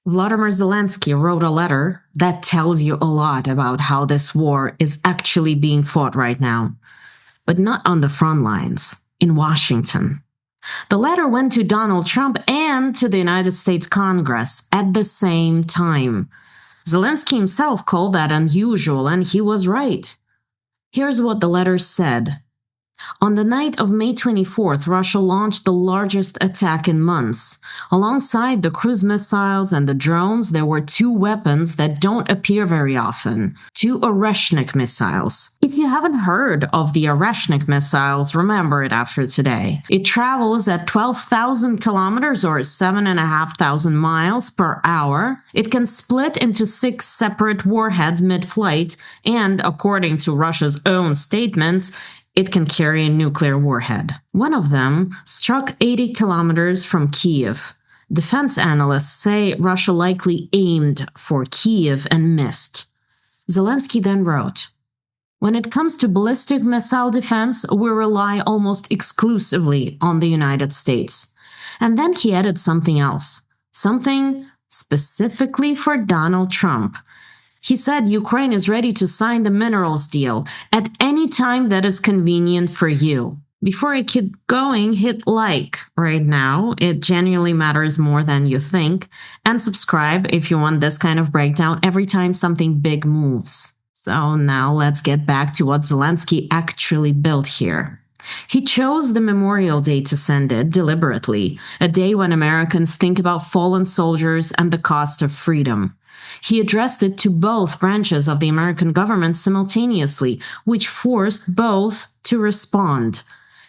Volodymyr Zelensky wrote a letter that tells you a lot about how this war is actually being fought right now, but not on the front lines, in Washington. The letter went to Donald Trump and to the United States Congress at the same time. Zelensky himself called that unusual, and he was right. Here's what the letter said. On the night of May 24th, Russia launched the largest attack in months. Alongside the cruise missiles and the drones, there were two weapons that don't appear very often. Two Oreshnik missiles. If you haven't heard of the Oreshnik missiles, remember it after today. It travels at 12,000 kilometers or 7,500 miles per hour. It can split into 6 separate warheads mid-flight, and according to Russia's own statements, it can carry a nuclear warhead. One of them struck 80 kilometers from Kyiv. Defense analysts say Russia likely aimed for Kyiv and missed. Zelensky then wrote, "When it comes to ballistic missile defense, we rely almost exclusively on the United States." And then he added something else, something specifically for Donald Trump. He said Ukraine is ready to sign the minerals deal at any time that is convenient for you. Before I keep going, hit like right now. It genuinely matters more than you think. And subscribe if you want this kind of breakdown every time something big moves. So now let's get back to what Zelensky actually built here. He chose the Memorial Day to send it deliberately, a day when Americans think about fallen soldiers and the cost of freedom. He addressed it to both branches of the American government simultaneously, which forced both to respond.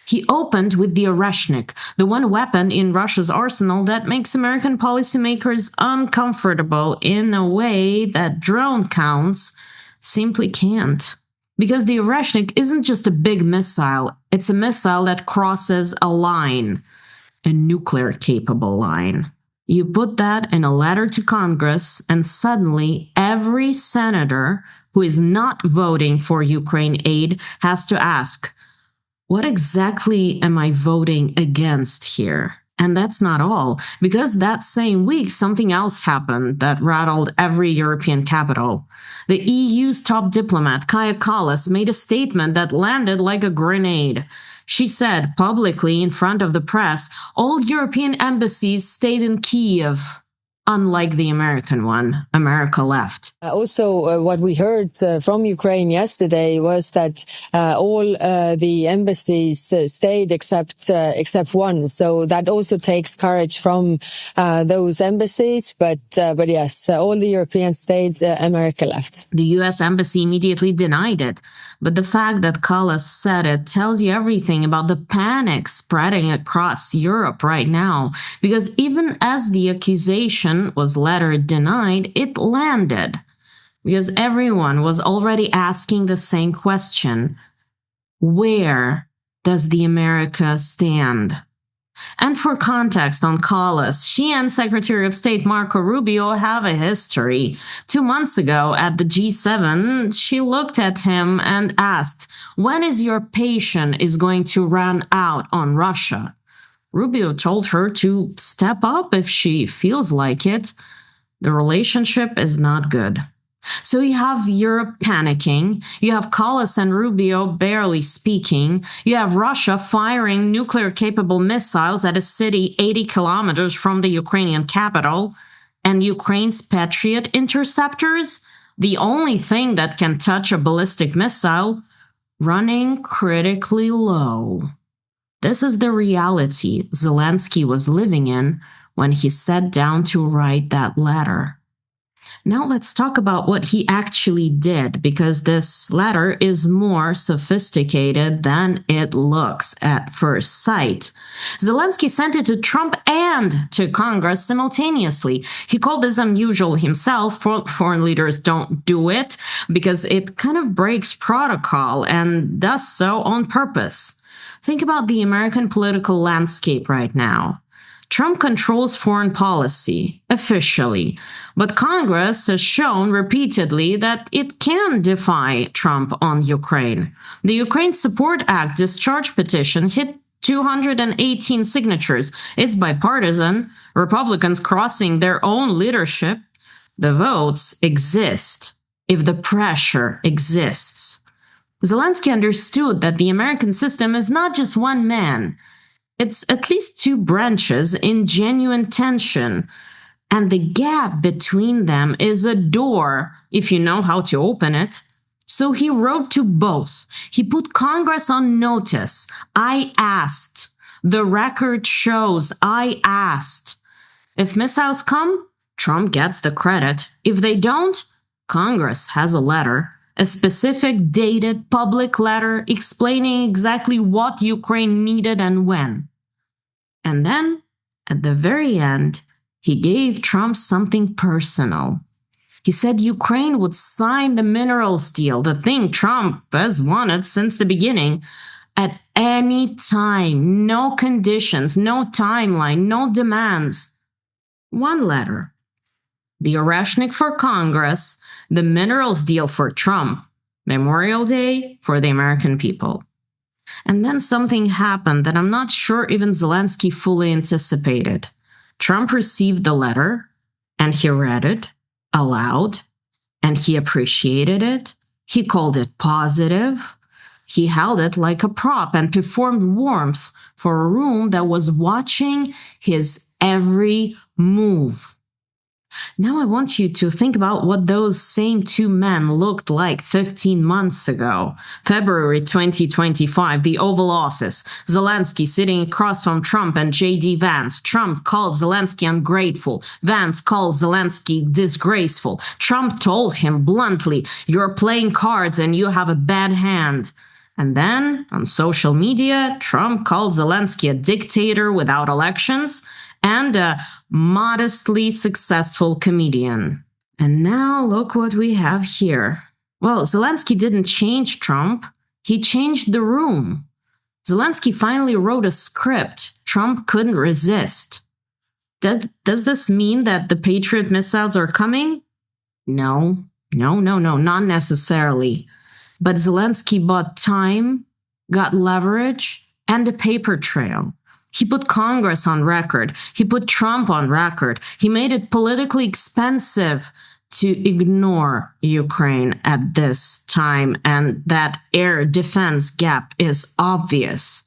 He opened with the Oreshnik, the one weapon in Russia's arsenal that makes American policymakers uncomfortable in a way that drone counts simply can't. Because the Oreshnik isn't just a big missile, it's a missile that crosses a line, a nuclear-capable line. You put that in a letter to Congress, and suddenly every senator who is not voting for Ukraine aid has to ask, what exactly am I voting against here? And that's not all, because that same week something else happened that rattled every European capital. The EU's top diplomat, Kaja Kallas, made a statement that landed like a grenade. She said publicly in front of the press, all European embassies stayed in Kyiv. Unlike the American one, America left. What we heard from Ukraine yesterday was that all the embassies stayed except one. So that also takes courage from those embassies. But yes, all the European states, America left. The U.S. embassy immediately denied it. But the fact that Kallas said it tells you everything about the panic spreading across Europe right now. Because even as the accusation was later denied, it landed. Because everyone was already asking the same question. Where does the America stand? And for context on Kallas, she and Secretary of State Marco Rubio have a history. 2 months ago at the G7, she looked at him and asked, when is your patience going to run out on Russia? Rubio told her to step up if she feels like it. The relationship is not good. So you have Europe panicking, you have Kallas and Rubio barely speaking, you have Russia firing nuclear-capable missiles at a city 80 kilometers from the Ukrainian capital, and Ukraine's Patriot interceptors, the only thing that can touch a ballistic missile, running critically low. This is the reality Zelensky was living in when he sat down to write that letter. Now let's talk about what he actually did, because this letter is more sophisticated than it looks at first sight. Zelensky sent it to Trump and to Congress simultaneously. He called this unusual himself. Foreign leaders don't do it because it kind of breaks protocol and does so on purpose. Think about the American political landscape right now. Trump controls foreign policy, officially, but Congress has shown repeatedly that it can defy Trump on Ukraine. The Ukraine Support Act discharge petition hit 218 signatures. It's bipartisan. Republicans crossing their own leadership. The votes exist if the pressure exists. Zelensky understood that the American system is not just one man. It's at least two branches in genuine tension. And the gap between them is a door if you know how to open it. So he wrote to both. He put Congress on notice. I asked. The record shows I asked. If missiles come, Trump gets the credit. If they don't, Congress has a letter, a specific dated public letter explaining exactly what Ukraine needed and when. And then, at the very end, he gave Trump something personal. He said Ukraine would sign the minerals deal, the thing Trump has wanted since the beginning, at any time. No conditions, no timeline, no demands. One letter. The Oreshnik for Congress, the minerals deal for Trump, Memorial Day for the American people. And then something happened that I'm not sure even Zelensky fully anticipated. Trump received the letter, and he read it aloud, and he appreciated it. He called it positive. He held it like a prop and performed warmth for a room that was watching his every move. Now I want you to think about what those same two men looked like 15 months ago. February 2025, the Oval Office. Zelensky sitting across from Trump and J.D. Vance. Trump called Zelensky ungrateful. Vance called Zelensky disgraceful. Trump told him bluntly, "You're playing cards and you have a bad hand." And then, on social media, Trump called Zelensky a dictator without elections and a modestly successful comedian. And now look what we have here. Well, Zelensky didn't change Trump. He changed the room. Zelensky finally wrote a script Trump couldn't resist. Does this mean that the Patriot missiles are coming? No, not necessarily. But Zelensky bought time, got leverage, and a paper trail. He put Congress on record. He put Trump on record. He made it politically expensive to ignore Ukraine at this time, and that air defense gap is obvious.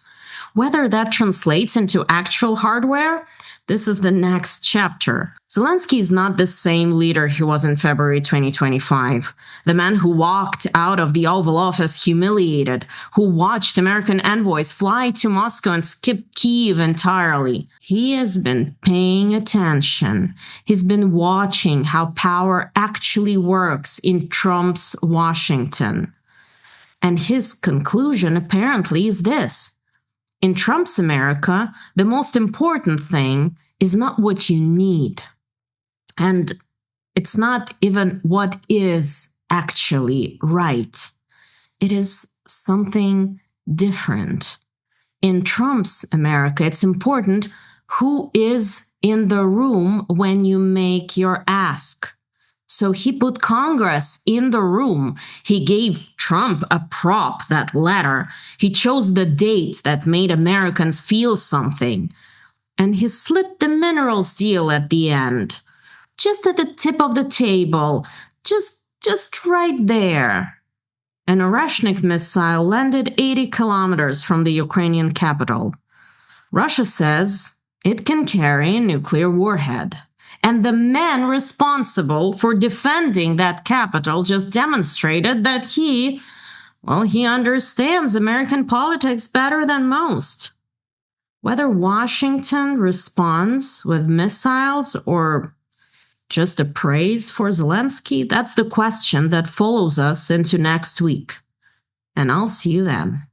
Whether that translates into actual hardware, this is the next chapter. Zelensky is not the same leader he was in February 2025. The man who walked out of the Oval Office humiliated, who watched American envoys fly to Moscow and skip Kyiv entirely. He has been paying attention. He's been watching how power actually works in Trump's Washington. And his conclusion apparently is this. In Trump's America, the most important thing is not what you need. And it's not even what is actually right. It is something different. In Trump's America, it's important who is in the room when you make your ask. So he put Congress in the room. He gave Trump a prop, that letter. He chose the date that made Americans feel something. And he slipped the minerals deal at the end. Just at the tip of the table. Just right there. An Oreshnik missile landed 80 kilometers from the Ukrainian capital. Russia says it can carry a nuclear warhead. And the man responsible for defending that capital just demonstrated that he understands American politics better than most. Whether Washington responds with missiles or just a praise for Zelensky, that's the question that follows us into next week. And I'll see you then.